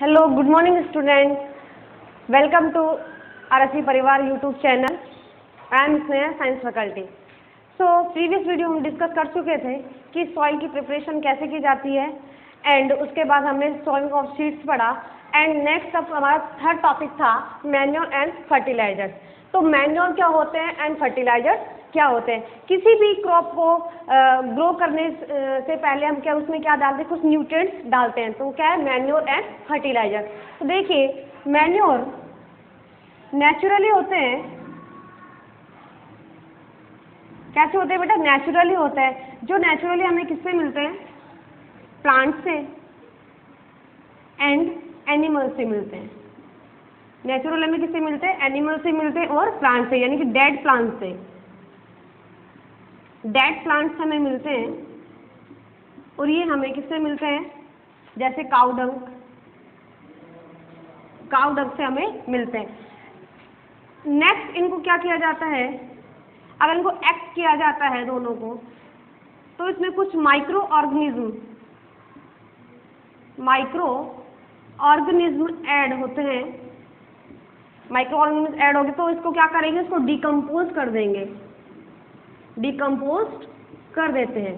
Hello, good morning students. Welcome to RSV परिवार YouTube channel. I am Sneha, science faculty. So previous video हम discuss कर चुके थे कि सॉइल की प्रिपरेशन कैसे की जाती है एंड उसके बाद हमने सॉइल ऑफ सीड्स पढ़ा एंड नेक्स्ट अब हमारा थर्ड टॉपिक था मैन्योर एंड फर्टिलाइजर्स. तो मैन्योर क्या होते हैं एंड फर्टिलाइजर्स क्या होते हैं. किसी भी क्रॉप को ग्रो करने से पहले हम क्या उसमें क्या डालते हैं, कुछ न्यूट्रिएंट्स डालते हैं. तो क्या है मैन्योर एंड फर्टिलाइजर. तो देखिए मैन्योर नेचुरली होते हैं. कैसे होते हैं बेटा? नेचुरली होता है. जो नेचुरली हमें किससे मिलते हैं? प्लांट से एंड एनिमल से मिलते हैं. नेचुरल हमें किससे मिलते हैं? एनिमल से मिलते हैं और प्लांट से, यानी कि डेड प्लांट से. डेड प्लांट्स हमें मिलते हैं और ये हमें किससे मिलते हैं? जैसे काऊ डंग से हमें मिलते हैं. नेक्स्ट इनको क्या किया जाता है? अगर इनको एक्ट किया जाता है दोनों को, तो इसमें कुछ माइक्रो ऑर्गेनिज्म ऐड होते हैं. माइक्रो ऑर्गेनिज्म ऐड होंगे तो इसको क्या करेंगे? इसको डिकम्पोज कर देंगे. डिकम्पोज कर देते हैं.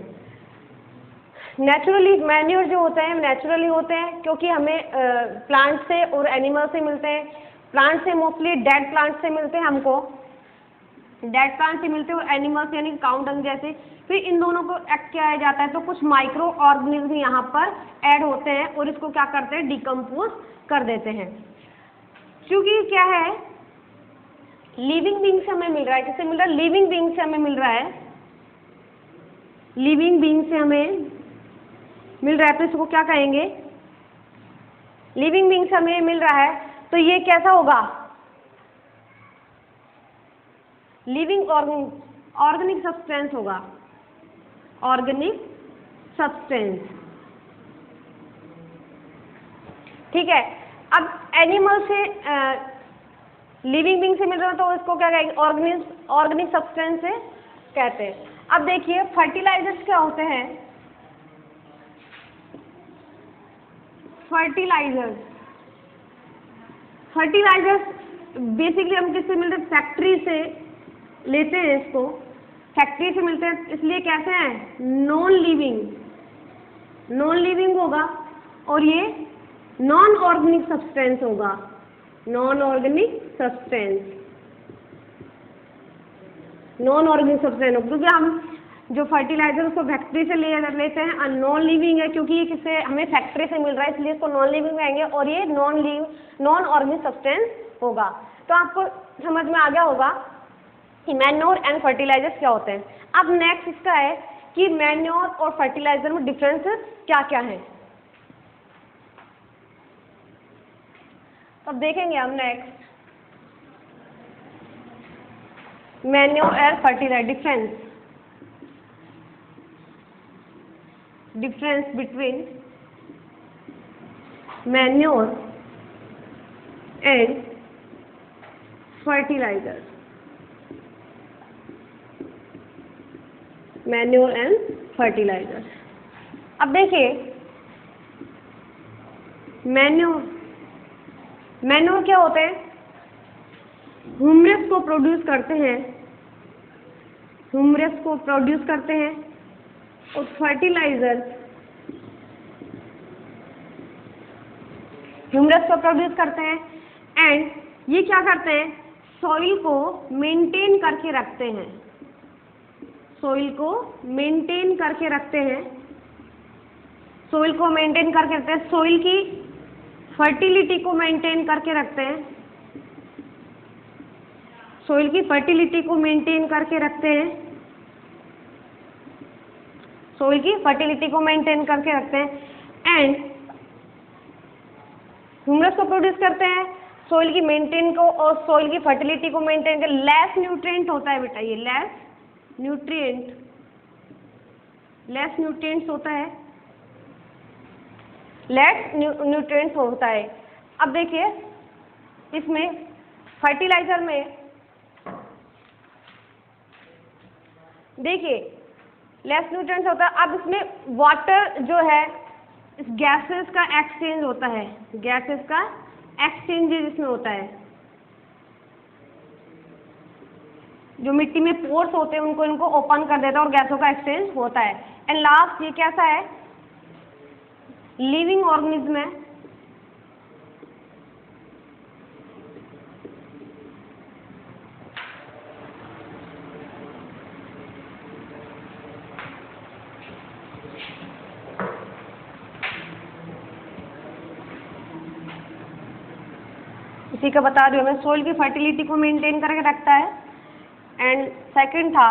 नेचुरली मैन्योर जो होते हैं नेचुरली होते हैं क्योंकि हमें प्लांट से और एनिमल से मिलते हैं. प्लांट से मोस्टली डेड प्लांट से मिलते हैं हमको, डेड प्लांट से मिलते हैं और एनिमल्स यानी काऊ डंग जैसे. फिर इन दोनों को एक्ट किया जाता है तो कुछ माइक्रो ऑर्गेनिज्म यहाँ पर ऐड होते हैं और इसको क्या करते हैं? डिकम्पोज कर देते हैं. क्योंकि क्या है, लिविंग बीइंग से हमें मिल रहा है. किससे मिल रहा है? लिविंग बीइंग से हमें मिल रहा है. लिविंग बीइंग से हमें मिल रहा है तो इसको क्या कहेंगे? लिविंग बीइंग से हमें मिल रहा है तो ये कैसा होगा? लिविंग ऑर्गेनिक सब्सटेंस होगा. Organic substance. ठीक है. अब एनिमल से लिविंग बीइंग से मिल रहा है तो इसको क्या कहेंगे? ऑर्गेनिक सब्सटेंस से कहते हैं. अब देखिए फर्टिलाइजर्स क्या होते हैं? फर्टिलाइजर्स बेसिकली हम किससे मिलते हैं? फैक्ट्री से लेते हैं. इसको फैक्ट्री से मिलते हैं इसलिए कैसे हैं? नॉन लिविंग होगा और ये नॉन ऑर्गेनिक सब्सटेंस होगा. नॉन ऑर्गेनिक सब्सटेंस होगा क्योंकि हम जो फर्टिलाइजर उसको फैक्ट्री से लेते हैं. नॉन लिविंग है क्योंकि ये किससे हमें फैक्ट्री से मिल रहा है इसलिए इसको नॉन लिविंग कहेंगे और ये नॉन ऑर्गेनिक सब्सटेंस होगा. तो आपको समझ में आ गया होगा कि मैन्योर एंड फर्टिलाइजर्स क्या होते हैं. अब नेक्स्ट इसका है कि मैन्योर और फर्टिलाइजर में डिफरेंसेस क्या क्या है. अब देखेंगे हम next manure and fertiliser. Difference between manure and fertiliser. Manure and fertiliser. अब देखिए मैन्योर क्या होते हैं? ह्यूमरस को प्रोड्यूस करते हैं और फर्टिलाइजर ह्यूमरस को प्रोड्यूस करते हैं एंड ये क्या करते हैं? सॉइल को मेंटेन करके रखते हैं. सॉइल को मेंटेन करके रखते हैं. सॉइल की फर्टिलिटी को मेंटेन करके रखते हैं. एंड ह्यूमरस को प्रोड्यूस करते हैं, सॉइल की मेंटेन को और सॉइल की फर्टिलिटी को मेंटेन कर. लेस न्यूट्रिएंट होता है बेटा, ये लेस न्यूट्रिएंट्स होता है. अब देखिए इसमें फर्टिलाइजर में देखिए लेस न्यूट्रिएंट्स होता है. अब इसमें वाटर जो है इस गैसेस का एक्सचेंज होता है, गैसेस का एक्सचेंज इसमें होता है। जो मिट्टी में पोर्स होते हैं उनको इनको ओपन कर देता है और गैसों का एक्सचेंज होता है। एंड लास्ट ये कैसा है, लिविंग ऑर्गेनिज्म है। इसी का बता रही हूँ मैं, सोइल की फर्टिलिटी को मेंटेन करके रखता है। एंड सेकंड था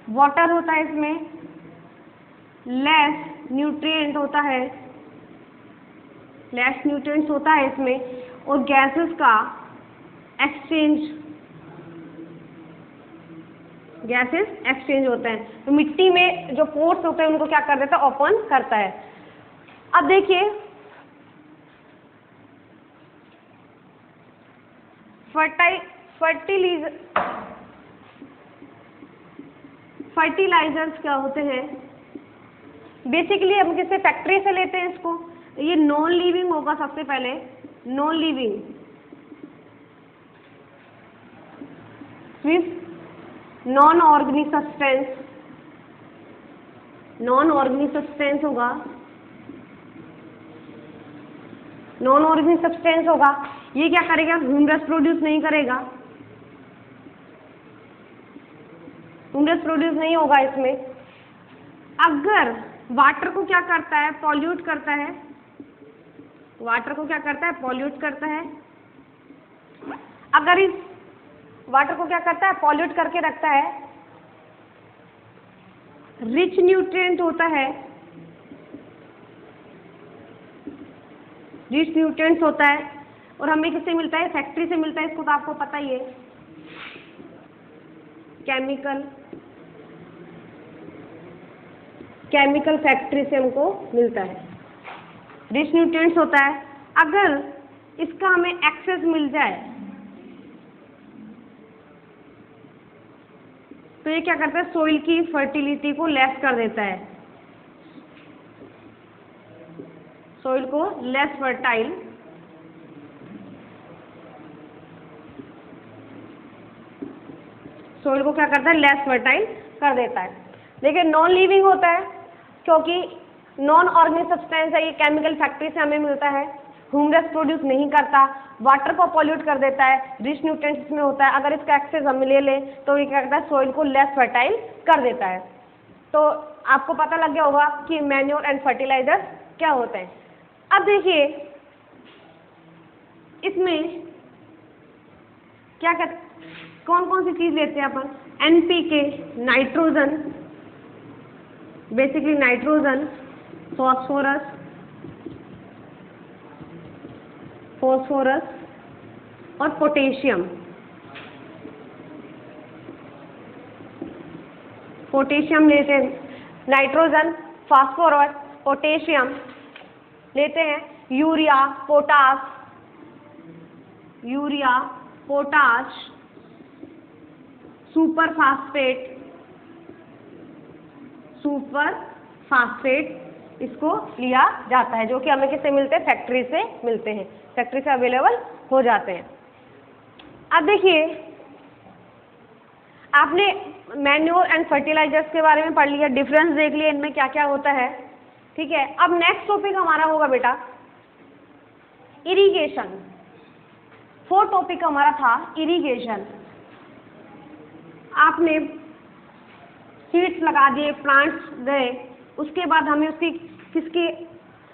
वाटर होता है इसमें, लेस न्यूट्रिएंट होता है, लेस न्यूट्रिएंट्स होता है इसमें, और गैसेस का एक्सचेंज, गैसेस एक्सचेंज होते हैं। तो मिट्टी में जो पोर्स होते हैं उनको क्या कर देता है, ओपन करता है। अब देखिए फर्टिलाइजर्स क्या होते हैं, बेसिकली हम किसी फैक्ट्री से लेते हैं इसको। ये नॉन लिविंग होगा सबसे पहले, नॉन लिविंग, सिर्फ non organic substance, non organic substance होगा, नॉन ऑर्गेनिक सब्सटेंस होगा। ये क्या करेगा, ह्यूमरस प्रोड्यूस नहीं करेगा, ह्यूमरस प्रोड्यूस नहीं होगा इसमें। अगर वाटर को क्या करता है, पॉल्यूट करता है, वाटर को क्या करता है, पॉल्यूट करता है। अगर इस वाटर को क्या करता है, पॉल्यूट करके रखता है, रिच न्यूट्रिएंट होता है, रिच न्यूट्रिएंट्स होता है। और हमें किससे मिलता है, फैक्ट्री से मिलता है, इसको तो आपको पता ही है, केमिकल फैक्ट्री से हमको मिलता है, रिच न्यूट्रिएंट्स होता है। अगर इसका हमें एक्सेस मिल जाए तो ये क्या करता है, सोइल की फर्टिलिटी को लेस कर देता है, सोइल को लेस फर्टाइल, सोइल को क्या करता है, लेस फर्टाइल कर देता है। लेकिन नॉन लिविंग होता है क्योंकि नॉन ऑर्गेनिक सब्सटेंस है, ये केमिकल फैक्ट्री से हमें मिलता है, ह्यूमरस प्रोड्यूस नहीं करता, वाटर को पॉल्यूट कर देता है, रिच न्यूट्रिएंट्स इसमें होता है। अगर इसका एक्सेस हम ले लें तो ये क्या करता है, सोइल को लेस फर्टाइल कर देता है। तो आपको पता लग गया होगा कि मैन्योर एंड फर्टिलाइजर क्या होते हैं। अब देखिए इसमें क्या कहते, कौन कौन सी चीज लेते हैं अपन, NPK, nitrogen, basically nitrogen, phosphorus, और पोटेशियम। पोटेशियम लेते हैं, नाइट्रोजन, फास्फोरस, पोटेशियम लेते हैं, यूरिया, पोटाश, सुपर फास्फेट इसको लिया जाता है, जो कि हमें किससे मिलते हैं, फैक्ट्री से मिलते हैं, फैक्ट्री से अवेलेबल हो जाते हैं। अब देखिए आपने मैन्योर एंड फर्टिलाइजर्स के बारे में पढ़ लिया, डिफरेंस देख लिया इनमें क्या क्या होता है, ठीक है। अब नेक्स्ट टॉपिक हमारा होगा बेटा इरिगेशन। 4 टॉपिक हमारा था इरिगेशन। आपने सीड्स लगा दिए, प्लांट्स गए, उसके बाद हमें उसकी किसकी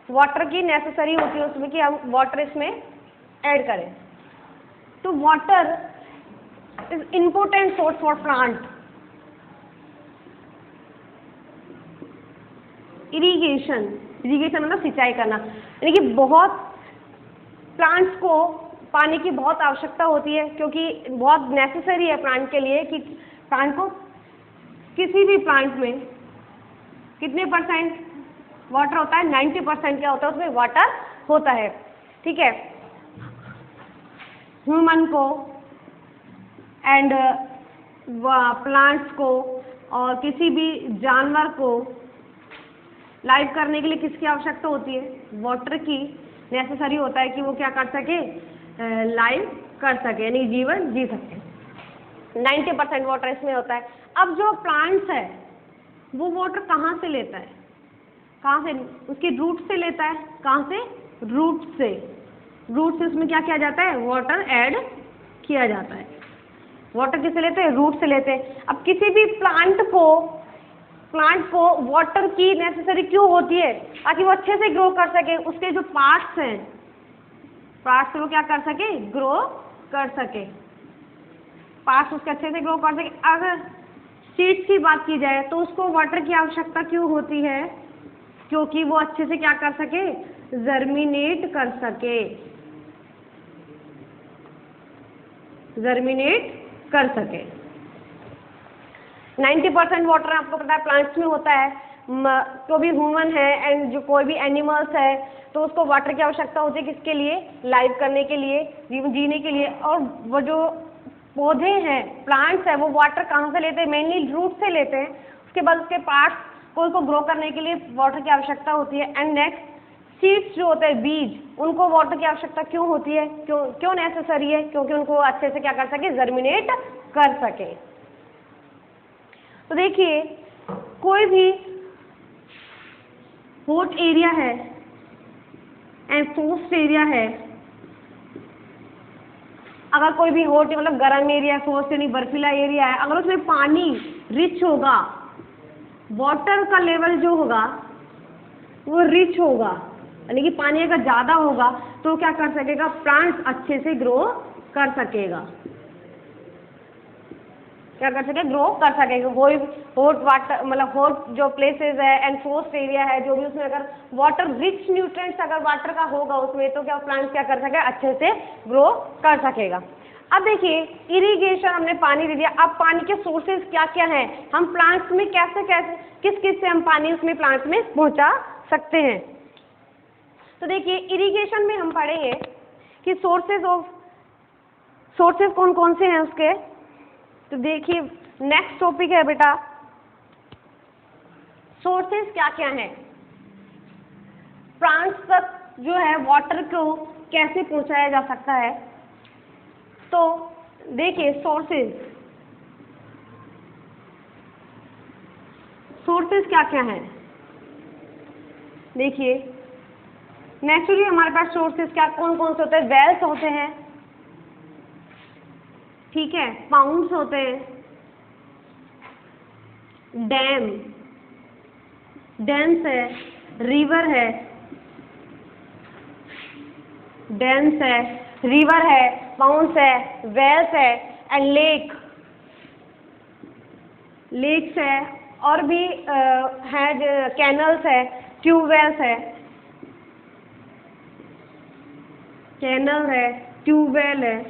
वाटर की नेसेसरी होती है उसमें कि हम वाटर इसमें ऐड करें। तो water is important source for plant. Irrigation मतलब सिंचाई करना, यानी कि बहुत प्लांट्स को पानी की बहुत आवश्यकता होती है, क्योंकि बहुत नेसेसरी है प्लांट के लिए कि प्लांट को, किसी भी प्लांट में कितने परसेंट वाटर होता है, 90% क्या होता है उसमें वाटर होता है, ठीक है। ह्यूमन को एंड प्लांट्स को और किसी भी जानवर को लाइव करने के लिए किसकी आवश्यकता होती है? वाटर की नेसेसरी होता है कि वो क्या कर सके, लाइव कर सके, यानी जीवन जी सके। 90% वाटर इसमें होता है। अब जो प्लांट्स है वो वाटर कहाँ से लेता है? कहाँ से? उसकी रूट से लेता है। कहाँ से? रूट से। रूट से उसमें क्या किया जाता है? वाटर ऐड किया जाता है। वाटर किससे लेते हैं? रूट से लेते हैं। अब किसी भी प्लांट को वाटर की नेसेसरी क्यों होती है? ताकि वो अच्छे से ग्रो कर सके, उसके जो पार्ट्स हैं, पार्ट्स वो क्या कर सके? ग्रो कर सके, पार्ट्स उसके अच्छे से ग्रो कर सके। अगर सीड्स की बात की जाए तो उसको वाटर की आवश्यकता क्यों होती है? क्योंकि वो अच्छे से क्या कर सके? जर्मिनेट कर सके, जर्मिनेट कर सके। 90% वाटर आपको पता है प्लांट्स में होता है। जो भी ह्यूमन है एंड जो कोई भी एनिमल्स है तो उसको वाटर की आवश्यकता होती है किसके लिए? लाइव करने के लिए, जीवन जीने के लिए। और वो जो पौधे हैं, प्लांट्स है, वो वाटर कहाँ से लेते हैं? मेनली रूट से लेते हैं। उसके बाद उसके पार्ट्स को उसको ग्रो करने के लिए वाटर की आवश्यकता होती है। एंड नेक्स्ट सीड्स जो होते हैं, बीज, उनको वाटर की आवश्यकता क्यों होती है? क्यों नेसेसरी है? क्योंकि उनको अच्छे से क्या कर सके? जर्मिनेट कर सके। तो देखिए, कोई भी हॉट एरिया है एंड फ्रोस्ट एरिया है, अगर कोई भी हॉट मतलब गर्म एरिया, फ्रोस्ट यानी बर्फीला एरिया है, अगर उसमें पानी रिच होगा, वाटर का लेवल जो होगा वो रिच होगा, यानी कि पानी अगर ज़्यादा होगा तो क्या कर सकेगा? प्लांट्स अच्छे से ग्रो कर सकेगा। क्या कर सके? ग्रो कर सकेगा। कोई हॉट वाटर मतलब हॉट जो प्लेसेस है एंड फ्रोस्ट एरिया है, जो भी उसमें अगर वाटर रिच न्यूट्रिएंट्स अगर वाटर का होगा उसमें, तो क्या प्लांट्स क्या कर सकेगा? अच्छे से ग्रो कर सकेगा। अब देखिए, इरिगेशन हमने पानी दे दिया। अब पानी के सोर्सेज क्या क्या हैं? हम प्लांट्स में कैसे किस से हम पानी उसमें प्लांट्स में पहुंचा सकते हैं? तो देखिए, इरिगेशन में हम पढ़ेंगे कि सोर्सेज कौन कौन से हैं उसके। तो देखिए, नेक्स्ट टॉपिक है बेटा, सोर्सेज क्या क्या हैं, प्लांट्स तक जो है वाटर को कैसे पहुंचाया जा सकता है। तो देखिए, सोर्सेज क्या क्या हैं। देखिए, नेचुरली हमारे पास सोर्सेज क्या कौन कौन से होते हैं? वेल्स होते हैं, ठीक है, पाउंड्स होते हैं, डैम्स है, रिवर है, पाउंड्स है, वेल्स है एंड लेक्स है, और भी है कैनल्स है, ट्यूबवेल्स है, कैनल है, ट्यूबवेल है,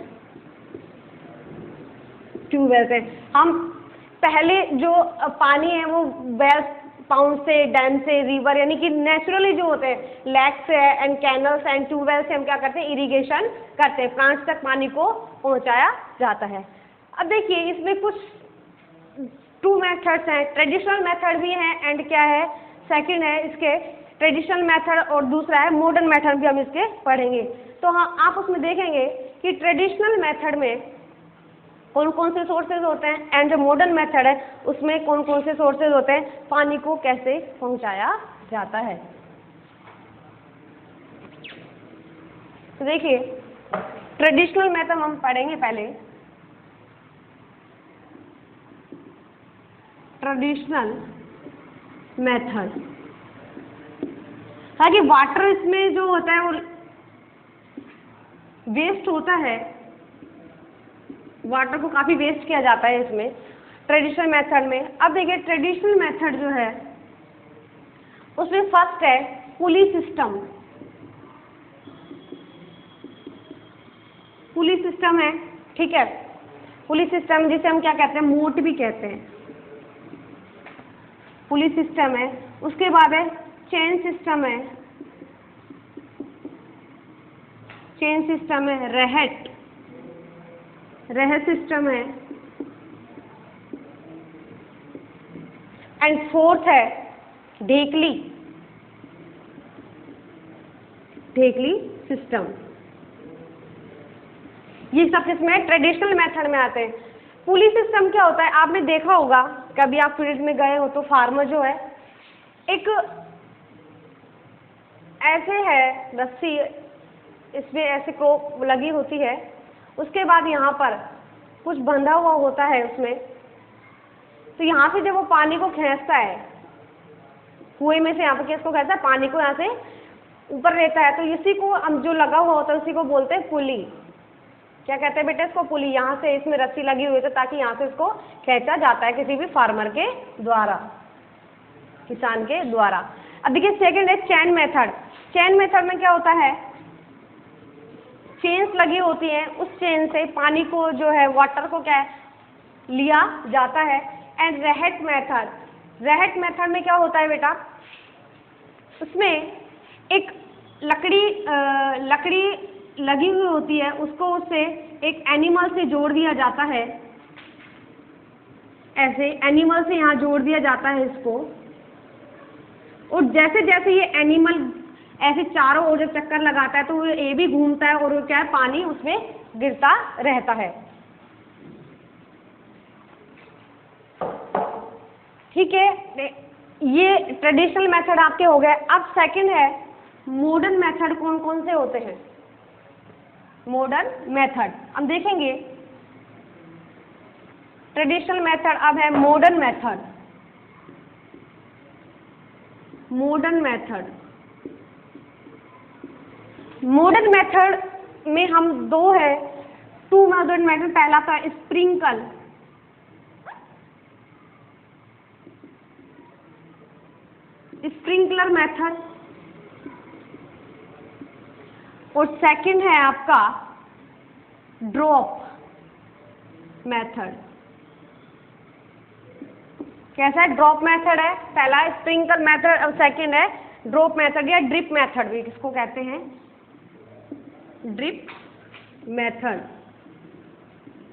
ट्यूबवेल से। हम पहले जो पानी है वो वेल्स, पाउंड से, डैम से, रिवर यानी कि नेचुरली जो होते हैं लेक्स है एंड कैनल्स एंड ट्यूबवेल से हम क्या करते हैं? इरिगेशन करते हैं, प्लांट्स तक पानी को पहुंचाया जाता है। अब देखिए, इसमें कुछ 2 मेथड्स हैं, ट्रेडिशनल मेथड भी है एंड क्या है? सेकंड है इसके ट्रेडिशनल मेथड और दूसरा है मॉडर्न मेथड भी हम इसके पढ़ेंगे। तो हाँ, आप उसमें देखेंगे कि ट्रेडिशनल मेथड में कौन कौन से सोर्सेज होते हैं एंड जो मॉडर्न मेथड है उसमें कौन कौन से सोर्सेज होते हैं, पानी को कैसे पहुंचाया जाता है। तो देखिए, ट्रेडिशनल मेथड हम पढ़ेंगे पहले। ट्रेडिशनल मेथड, ताकि वाटर इसमें जो होता है वो वेस्ट होता है, वाटर को काफ़ी वेस्ट किया जाता है इसमें ट्रेडिशनल मेथड में। अब देखिए, ट्रेडिशनल मेथड जो है उसमें फर्स्ट है पुली सिस्टम। पुली सिस्टम है, ठीक है, पुली सिस्टम जिसे हम क्या कहते हैं? मोट भी कहते हैं, पुली सिस्टम है। उसके बाद है चेन सिस्टम है, रहट सिस्टम है एंड फोर्थ है ढेकली। ढेकली सिस्टम। ये सब किसमें ट्रेडिशनल मेथड में आते हैं। पुली सिस्टम क्या होता है, आपने देखा होगा कभी आप फील्ड में गए हो तो फार्मर जो है एक ऐसे है रस्सी, इसमें ऐसे क्रोप लगी होती है, उसके बाद यहाँ पर कुछ बंधा हुआ होता है उसमें, तो यहाँ से जब वो पानी को खींचता है कुएं में से, यहाँ पर किसको खींचता है, पानी को यहाँ से ऊपर रहता है, तो इसी को हम जो लगा हुआ होता है उसी को बोलते हैं पुली। क्या कहते हैं बेटा इसको, पुली। यहाँ से इसमें रस्सी लगी हुई है ताकि यहाँ से इसको खींचा जाता है किसी भी फार्मर के द्वारा, किसान के द्वारा। अब देखिए सेकंड है चैन मेथड। चैन मेथड में क्या होता है, चेन्स लगी होती हैं, उस चेन से पानी को जो है वाटर को क्या है लिया जाता है। And Rehat method, Rehat method में क्या होता है बेटा, उसमें एक लकड़ी लगी हुई होती है, उसको उससे एक एनिमल से जोड़ दिया जाता है, ऐसे एनिमल से यहाँ जोड़ दिया जाता है इसको, और जैसे जैसे ये एनिमल ऐसे चारों ओर जब चक्कर लगाता है तो वो ये भी घूमता है और वो क्या है पानी उसमें गिरता रहता है। ठीक है, ये ट्रेडिशनल मेथड आपके हो गए। अब सेकंड है मॉडर्न मेथड। कौन कौन से होते हैं मॉडर्न मेथड, हम देखेंगे। ट्रेडिशनल मेथड, अब है modern method. Modern method, modern method में हम दो है, टू मॉडर्न मेथड। पहला था स्प्रिंकल, स्प्रिंकलर मेथड, और सेकंड है आपका ड्रॉप मेथड। कैसा है, ड्रॉप मेथड है, पहला है स्प्रिंकल मेथड और सेकंड है ड्रॉप मेथड या ड्रिप मेथड भी किसको कहते हैं, ड्रिप मेथड।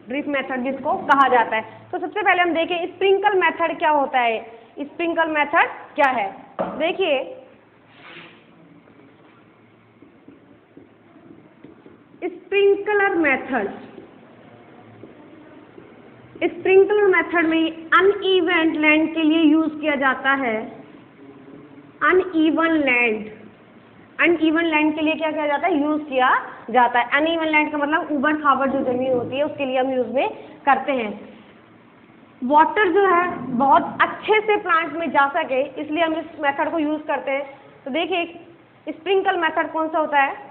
ड्रिप मेथड जिसको कहा जाता है। तो सबसे पहले हम देखें स्प्रिंकल मेथड क्या होता है। स्प्रिंकल मेथड क्या है, देखिए स्प्रिंकलर मेथड, स्प्रिंकलर मेथड में अनइवन लैंड के लिए यूज किया जाता है। अनइवन लैंड, अनइवन लैंड के लिए क्या किया जाता है, यूज किया जाता है। अनइवन लैंड का मतलब उबड़ खाबड़ जो जमीन होती है उसके लिए हम यूज में करते हैं। वाटर जो है बहुत अच्छे से प्लांट में जा सके इसलिए हम इस मेथड को यूज करते हैं। तो देखिए स्प्रिंकल मेथड कौन सा होता है,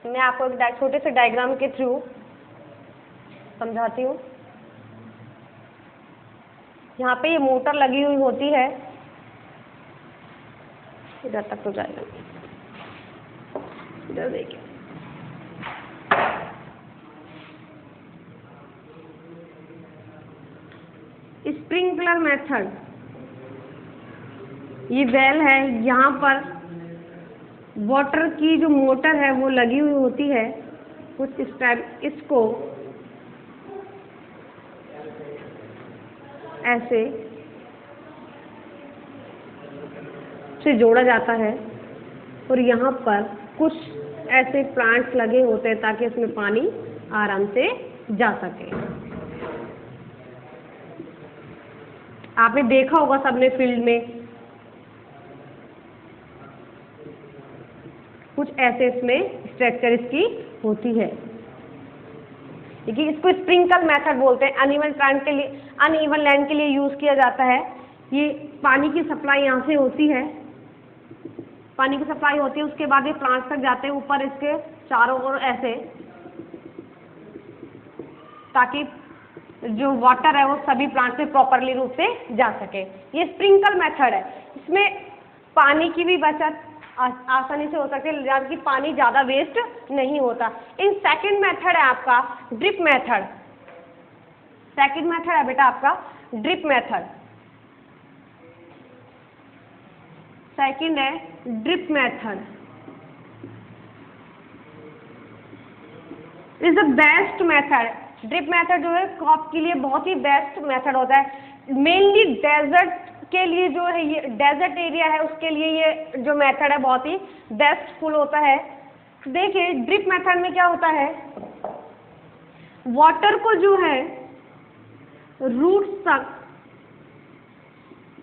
मैं आपको एक छोटे से डायग्राम के थ्रू समझाती हूँ। यहाँ पे ये मोटर लगी हुई होती है, इधर तक तो जाएगा, इधर देखिए स्प्रिंकलर मेथड, ये वेल है, यहाँ पर वाटर की जो मोटर है वो लगी हुई होती है कुछ इस टाइप, इसको ऐसे से जोड़ा जाता है और यहाँ पर कुछ ऐसे प्लांट्स लगे होते हैं ताकि इसमें पानी आराम से जा सके। आपने देखा होगा सबने फील्ड में कुछ ऐसे इसमें स्ट्रक्चर इसकी होती है। देखिए इसको स्प्रिंकल मेथड बोलते हैं। अनइवन प्लांट के लिए, अनइवन लैंड के लिए यूज किया जाता है। ये पानी की सप्लाई यहाँ से होती है, पानी की सप्लाई होती है, उसके बाद ये प्लांट तक जाते हैं ऊपर इसके चारों ओर ऐसे, ताकि जो वाटर है वो सभी प्लांट में प्रॉपरली रूप से जा सके। ये स्प्रिंकल मेथड है। इसमें पानी की भी बचत आसानी से हो सकती है, जबकि पानी ज़्यादा वेस्ट नहीं होता। इन सेकंड मेथड है आपका ड्रिप मेथड। सेकंड मेथड है बेटा आपका ड्रिप मेथड। सेकंड है drip method. Is the best method. Drip method जो है क्रॉप के लिए बहुत ही बेस्ट मेथड होता है। मेनली डेजर्ट उसके लिए जो है ये डेजर्ट एरिया है, उसके लिए ये जो मेथड है बहुत ही बेस्टफुल होता है। देखिए ड्रिप मेथड में क्या होता है, वाटर को जो है रूट्स तक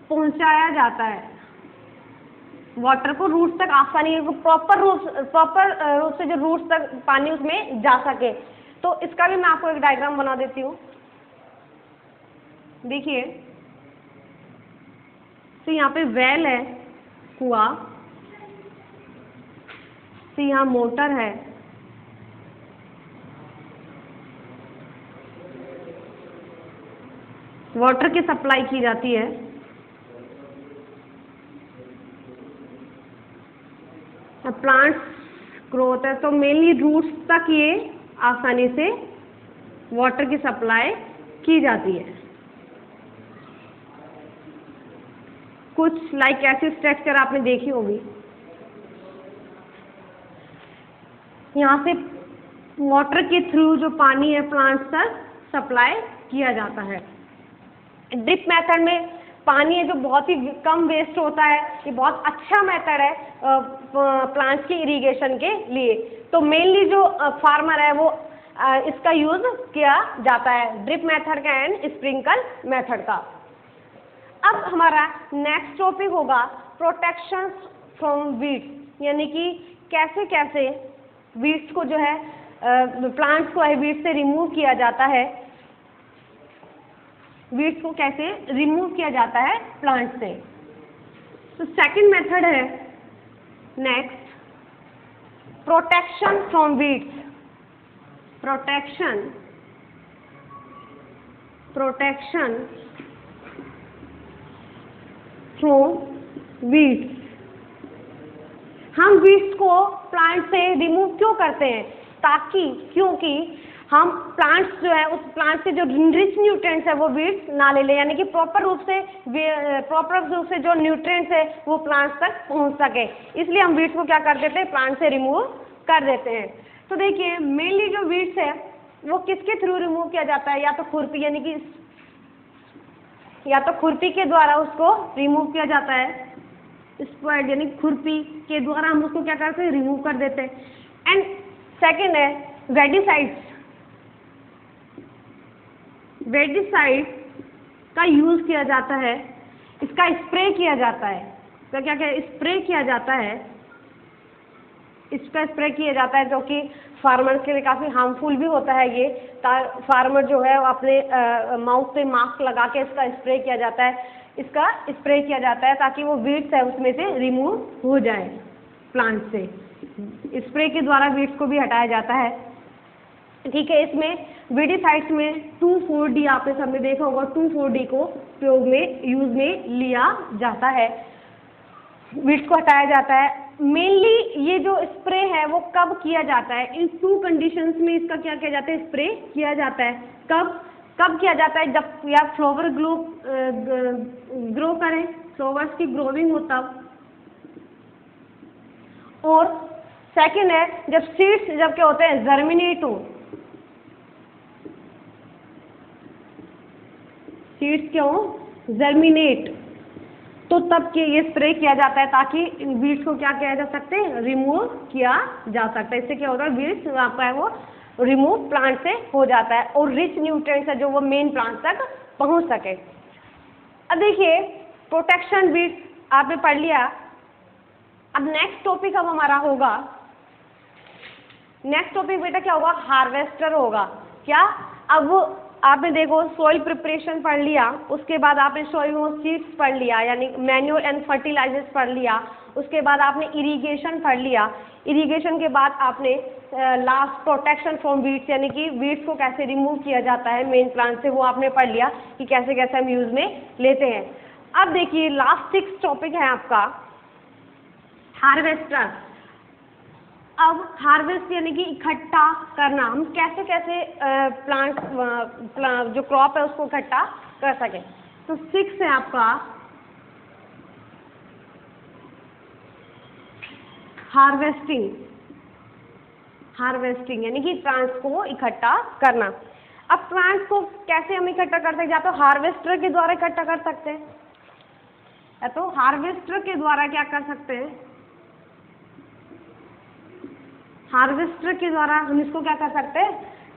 पहुंचाया जाता है, वाटर को रूट्स तक आसानी, प्रॉपर रूप से जो रूट्स तक पानी उसमें जा सके। तो इसका भी मैं आपको एक डायग्राम बना देती हूँ। देखिए तो यहाँ पे वेल है, कुआं, तो यहाँ मोटर है, वाटर की सप्लाई की जाती है, प्लांट्स ग्रो होता है, तो मेनली रूट्स तक ये आसानी से वाटर की सप्लाई की जाती है। कुछ लाइक ऐसी स्ट्रक्चर आपने देखी होगी, यहाँ से वाटर के थ्रू जो पानी है प्लांट्स तक सप्लाई किया जाता है। ड्रिप मेथड में पानी है जो बहुत ही कम वेस्ट होता है, ये बहुत अच्छा मेथड है प्लांट्स की इरिगेशन के लिए। तो मेनली जो फार्मर है वो इसका यूज किया जाता है, ड्रिप मेथड का एंड स्प्रिंकल मेथड का। अब हमारा नेक्स्ट टॉपिक होगा प्रोटेक्शन फ्रॉम वीड्स, यानी कि कैसे कैसे वीड्स को जो है प्लांट्स को है वीड्स से रिमूव किया जाता है, वीड्स को कैसे रिमूव किया जाता है प्लांट से। तो सेकंड मेथड है next protection from weeds, protection from weeds. हम वीड्स को प्लांट से रिमूव क्यों करते हैं, क्योंकि हम प्लांट्स जो है उस प्लांट से जो रिच न्यूट्रिएंट्स है वो वीड्स ना ले ले, यानी कि प्रॉपर रूप से जो न्यूट्रिएंट्स है वो प्लांट्स तक पहुंच सके, इसलिए हम वीड्स को क्या कर देते हैं, प्लांट से रिमूव कर देते हैं। तो देखिए मेनली जो वीड्स है वो किसके थ्रू रिमूव किया जाता है, या तो खुरपी, यानी कि या तो खुरपी के द्वारा उसको रिमूव किया जाता है, स्क्वाड यानी खुरपी के द्वारा हम उसको क्या करते हैं, रिमूव कर देते हैं। एंड सेकेंड है वेडिसाइड्स, वेडिसाइड का यूज किया जाता है, इसका स्प्रे किया जाता है, तो क्या क्या स्प्रे किया जाता है, इसका स्प्रे किया जाता है जो कि फार्मर के लिए काफ़ी हार्मफुल भी होता है। ये फार्मर जो है अपने माउथ पे मास्क लगा के इसका स्प्रे किया जाता है, इसका स्प्रे किया जाता है ताकि वो वीड्स है उसमें से रिमूव हो जाए प्लांट से, स्प्रे के द्वारा वीड्स को भी हटाया जाता है। ठीक है, इसमें वीडिसाइड्स में 2,4-D आपने सबने देखा होगा, 2,4-D को प्रयोग में यूज में लिया जाता है, वीड्स को हटाया जाता है। मेनली ये जो स्प्रे है वो कब किया जाता है, इन 2 कंडीशंस में इसका क्या किया जाता है, स्प्रे किया जाता है। कब किया जाता है, जब या फ्लावर ग्रो करें, फ्लावर्स की ग्रोविंग हो तब, और सेकेंड है जब सीड्स जब क्या होते हैं, जर्मिनेट हो, सीड्स क्यों जर्मिनेट, तो तब के ये स्प्रे किया जाता है ताकि वीड्स को क्या किया जा सकते हैं, रिमूव किया जा सकता है। इससे क्या होगा, वीड्स आपका है वो रिमूव प्लांट से हो जाता है और रिच न्यूट्रिएंट्स है जो वो मेन प्लांट तक पहुंच सके। अब देखिए प्रोटेक्शन वीड्स आपने पढ़ लिया। अब नेक्स्ट टॉपिक अब हमारा होगा, नेक्स्ट टॉपिक बेटा क्या होगा, हार्वेस्टर होगा। क्या, अब आपने देखो सॉइल प्रिपरेशन पढ़ लिया, उसके बाद आपने सॉइल सीड्स पढ़ लिया यानी मैन्योर एंड फर्टिलाइजर्स पढ़ लिया, उसके बाद आपने इरिगेशन पढ़ लिया, इरिगेशन के बाद आपने लास्ट प्रोटेक्शन फ्रॉम वीड्स यानी कि वीड्स को कैसे रिमूव किया जाता है मेन प्लांट से, वो आपने पढ़ लिया कि कैसे कैसे हम यूज में लेते हैं। अब देखिए लास्ट 6 टॉपिक है आपका हार्वेस्टर। अब हार्वेस्ट यानी कि इकट्ठा करना, हम कैसे कैसे प्लांट जो क्रॉप है उसको इकट्ठा कर सके। तो 6 है आपका हार्वेस्टिंग, हार्वेस्टिंग यानी कि प्लांट्स को इकट्ठा करना। अब प्लांट्स को कैसे हम इकट्ठा कर सकते हैं, या तो हार्वेस्टर के द्वारा इकट्ठा कर सकते हैं, या तो हार्वेस्टर के द्वारा क्या कर सकते हैं, हार्वेस्टर के द्वारा हम इसको क्या कर सकते हैं,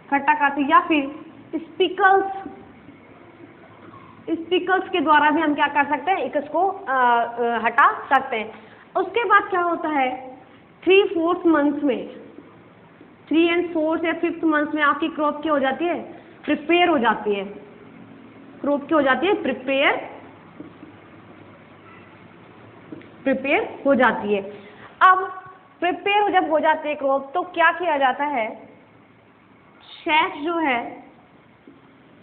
इकट्ठा करते हैं, या फिर स्पिकल्स के द्वारा भी हम क्या कर सकते हैं, इसको हटा सकते हैं। उसके बाद क्या होता है, 3-4 मंथ्स में, 3 and 4 या 5th मंथ में आपकी क्रॉप क्या हो जाती है, प्रिपेयर हो जाती है। क्रॉप क्या हो जाती है, प्रिपेयर हो जाती है। अब प्रिपेयर जब हो जाती है क्रॉप, तो क्या किया जाता है, शेफ जो है,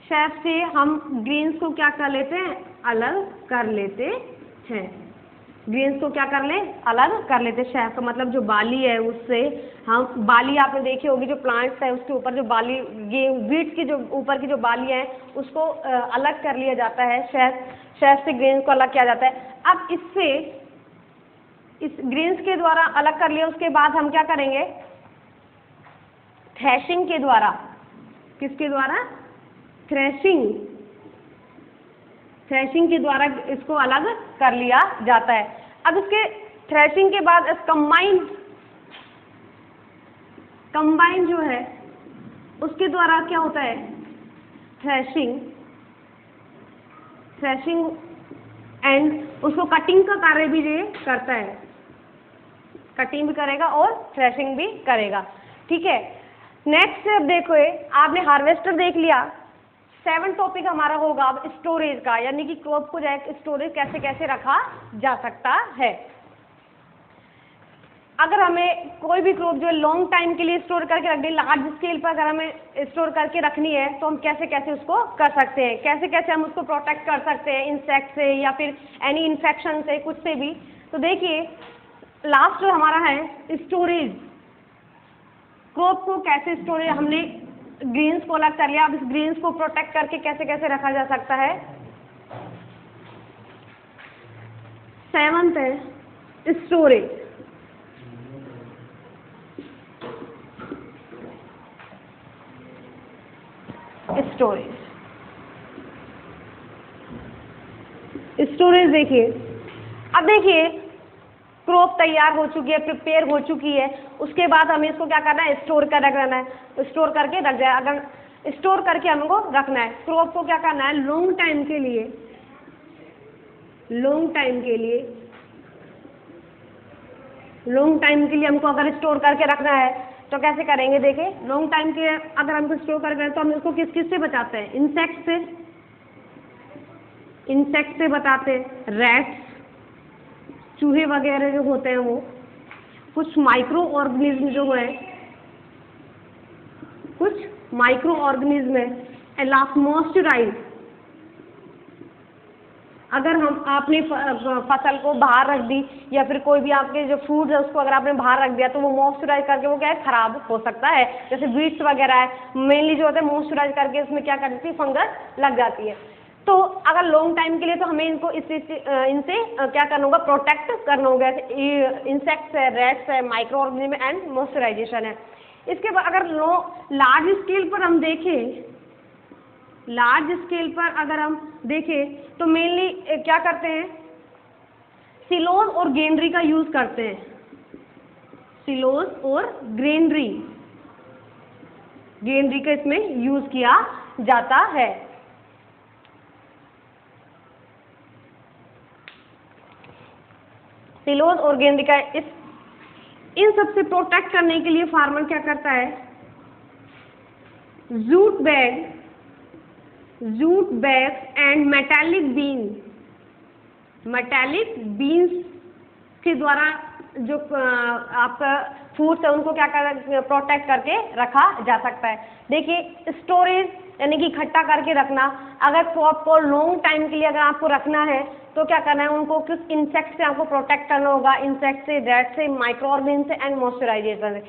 शेफ से हम ग्रेन्स को क्या कर लेते हैं, अलग कर लेते हैं। ग्रेन्स को क्या कर ले, अलग कर लेते हैं। शेफ का मतलब जो बाली है उससे हम, बाली आपने देखी होगी, जो प्लांट्स है उसके ऊपर जो बाली, ये वीट की जो ऊपर की जो बाली है उसको अलग कर लिया जाता है। शेफ से ग्रेन्स को अलग किया जाता है। अब इससे, इस ग्रेन्स के द्वारा अलग कर लिया, उसके बाद हम क्या करेंगे, थ्रेशिंग के द्वारा, किसके द्वारा, थ्रेशिंग के द्वारा इसको अलग कर लिया जाता है। अब इसके थ्रेशिंग के बाद कंबाइन जो है उसके द्वारा क्या होता है, थ्रेशिंग एंड उसको कटिंग का कार्य भी ये करता है, कटिंग भी करेगा और थ्रेशिंग भी करेगा। ठीक है, नेक्स्ट अब देखो, आपने हार्वेस्टर देख लिया। 7 टॉपिक हमारा होगा अब स्टोरेज का, यानी कि क्रॉप को जाए स्टोरेज कैसे कैसे रखा जा सकता है। अगर हमें कोई भी क्रॉप जो है लॉन्ग टाइम के लिए स्टोर करके रखनी, लार्ज स्केल पर अगर हमें स्टोर करके रखनी है, तो हम कैसे कैसे उसको कर सकते हैं, कैसे कैसे हम उसको प्रोटेक्ट कर सकते हैं, इंसेक्ट से या फिर एनी इन्फेक्शन से, कुछ से भी। तो देखिए, लास्ट जो हमारा है स्टोरेज, क्रॉप को कैसे स्टोरेज, हमने ग्रेन्स को अलग कर लिया। अब इस ग्रेन्स को प्रोटेक्ट करके कैसे कैसे रखा जा सकता है। 7th है स्टोरेज। स्टोरेज देखिए, अब देखिए क्रॉप तैयार हो चुकी है, प्रिपेयर हो चुकी है, उसके बाद हमें इसको क्या करना है, स्टोर कर रखना है। स्टोर करके रख जाए, अगर स्टोर करके हमको रखना है, क्रॉप को क्या करना है, लॉन्ग टाइम के लिए हमको अगर स्टोर करके रखना है तो कैसे करेंगे। देखिए, लॉन्ग टाइम के अगर हमको स्टोर करके, तो हम इसको किस से बचाते हैं, इंसेक्ट से बचाते हैं, रैट्स, चूहे वगैरह जो होते हैं वो, कुछ माइक्रो ऑर्गेनिज्म जो है, मॉइस्चराइज। अगर हम आपने फसल को बाहर रख दी, या फिर कोई भी आपके जो फूड है उसको अगर आपने बाहर रख दिया, तो वो मॉइस्चराइज करके वो क्या है, खराब हो सकता है। जैसे बीट्स वगैरह है, मेनली जो होता है मॉइस्चराइज करके उसमें क्या कर देती है, फंगस लग जाती है। तो अगर लॉन्ग टाइम के लिए, तो हमें इनको इनसे क्या करना होगा, प्रोटेक्ट करना होगा। इंसेक्ट्स है, रैट्स है, माइक्रो ऑर्गेनिज्म एंड मॉइस्चराइजेशन है। इसके बाद अगर लार्ज स्केल पर हम देखें, अगर हम देखें तो मेनली क्या करते हैं, सिलोज और ग्रेनरी का यूज करते हैं। सिलोज और ग्रेनरी का इसमें यूज किया जाता है। सिलोज और ग्रेनरी का इन सबसे प्रोटेक्ट करने के लिए फार्मर क्या करता है, jute bags and metallic beans के द्वारा जो आपका फूड्स है उनको क्या कर प्रोटेक्ट करके रखा जा सकता है। देखिए, स्टोरेज यानी कि इकट्ठा करके रखना। अगर क्रॉप को लॉन्ग टाइम के लिए अगर आपको रखना है, तो क्या करना है, उनको किस इंसेक्ट से आपको प्रोटेक्ट करना होगा, इंसेक्ट से, रैट से, माइक्रो ऑर्गेनिज्म से एंड मॉइस्चराइजेशन से।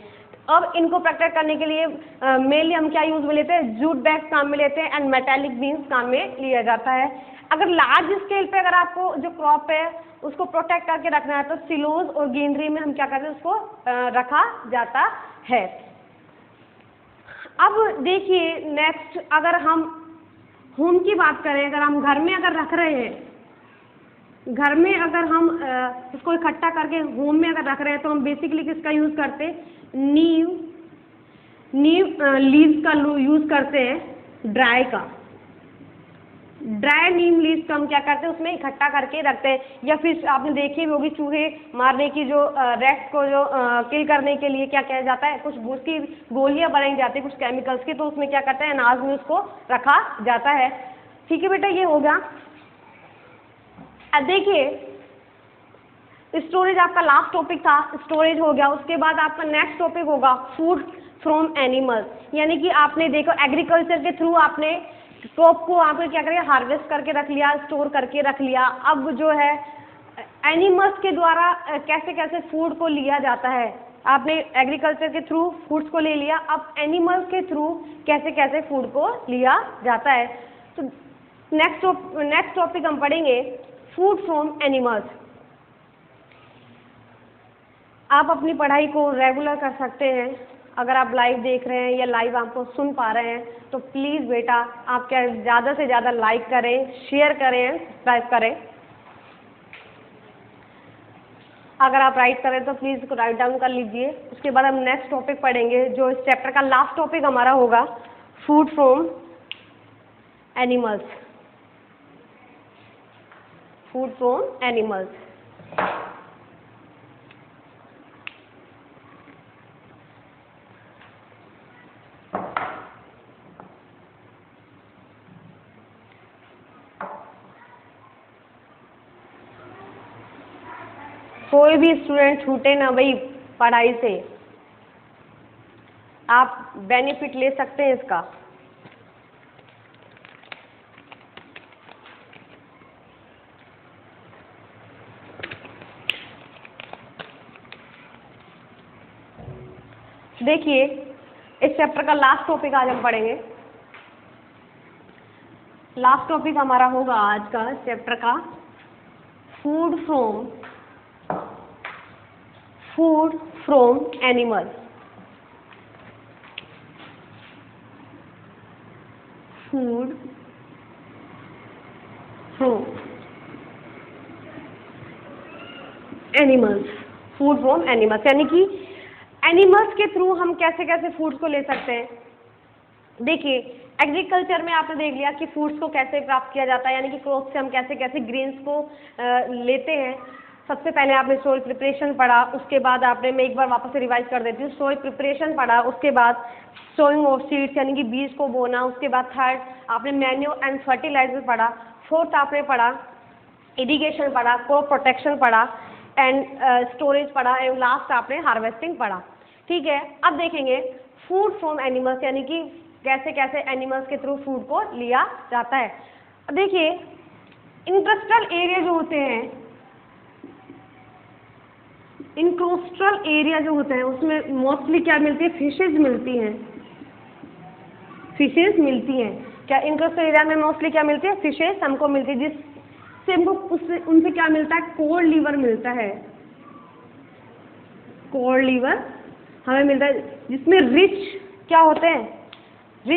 अब इनको प्रोटेक्ट करने के लिए मेनली हम क्या यूज में लेते हैं, जूट बैग्स काम में लेते हैं एंड मेटालिक बीन्स काम में लिया जाता है। अगर लार्ज स्केल पे अगर आपको जो क्रॉप है उसको प्रोटेक्ट करके रखना है, तो सिलोज और ग्रेनरी में हम क्या करते हैं, उसको रखा जाता है। अब देखिए, नेक्स्ट अगर हम होम की बात करें, अगर हम घर में अगर रख रहे हैं, घर में अगर हम उसको इकट्ठा करके होम में अगर रख रहे हैं तो हम बेसिकली किसका यूज़ करते हैं, नीम लीव्स का यूज़ करते हैं, ड्राई नीम लीव्स का हम क्या करते हैं उसमें इकट्ठा करके रखते हैं। या फिर आपने देखी होगी चूहे मारने की जो रैट्स को जो किल करने के लिए क्या किया जाता है, कुछ उसकी गोलियां बनाई जाती है कुछ केमिकल्स की, तो उसमें क्या करते हैं अनाज में उसको रखा जाता है। ठीक है बेटा, ये हो गया। अब देखिए स्टोरेज आपका लास्ट टॉपिक था, स्टोरेज हो गया। उसके बाद आपका नेक्स्ट टॉपिक होगा फूड फ्रॉम एनिमल्स, यानी कि आपने देखो एग्रीकल्चर के थ्रू आपने क्रॉप को आपने क्या करें हार्वेस्ट करके रख लिया, स्टोर करके रख लिया। अब जो है एनिमल्स के द्वारा कैसे कैसे फूड को लिया जाता है, आपने एग्रीकल्चर के थ्रू फूड्स को ले लिया, अब एनिमल्स के थ्रू कैसे कैसे फूड को लिया जाता है। तो नेक्स्ट टॉपिक हम पढ़ेंगे फूड फ्रॉम एनिमल्स। आप अपनी पढ़ाई को रेगुलर कर सकते हैं। अगर आप लाइव देख रहे हैं या लाइव आपको सुन पा रहे हैं तो प्लीज़ बेटा आप क्या ज़्यादा से ज़्यादा लाइक करें, शेयर करें, सब्सक्राइब करें। अगर आप राइट करें तो प्लीज़ इसको राइट डाउन कर लीजिए। उसके बाद हम नेक्स्ट टॉपिक पढ़ेंगे जो इस चैप्टर का लास्ट टॉपिक हमारा होगा food from animals, food from animals. कोई भी स्टूडेंट छूटे ना भाई पढ़ाई से, आप बेनिफिट ले सकते हैं इसका। देखिए इस चैप्टर का लास्ट टॉपिक आज हम पढ़ेंगे। लास्ट टॉपिक हमारा होगा आज का चैप्टर का food from animals. Food from animals, food from animals यानी कि एनिमल्स के थ्रू हम कैसे कैसे फूड्स को ले सकते हैं। देखिए एग्रीकल्चर में आपने देख लिया कि फूड्स को कैसे प्राप्त किया जाता है, यानी कि क्रॉप से हम कैसे कैसे ग्रेन्स को लेते हैं। सबसे पहले आपने सॉइल प्रिपरेशन पढ़ा, उसके बाद आपने, मैं एक बार वापस से रिवाइज कर देती हूँ, सॉइल प्रिपरेशन पढ़ा, उसके बाद सोइंग ऑफ सीड्स यानी कि बीज को बोना, उसके बाद थर्ड आपने मैन्योर एंड फर्टिलाइजर पढ़ा, फोर्थ आपने पढ़ा इरिगेशन पढ़ा, क्रॉप प्रोटेक्शन पढ़ा एंड स्टोरेज पढ़ा एंड लास्ट आपने हार्वेस्टिंग पढ़ा। ठीक है, अब देखेंगे फूड फ्रॉम एनिमल्स यानी कि कैसे कैसे एनिमल्स के थ्रू फूड को लिया जाता है। अब देखिए इंडस्ट्रियल एरिया जो होते हैं, इंडस्ट्रियल एरिया जो होते हैं उसमें मोस्टली क्या मिलती है, फिशेज मिलती हैं, फिशेज मिलती हैं। क्या इंडस्ट्रियल एरिया में मोस्टली क्या मिलती है, फिशेज हमको मिलती है, जिससे हमको उनसे क्या मिलता है, कोड लीवर मिलता है, कोड लीवर हमें मिलता है, जिसमें रिच क्या होते हैं,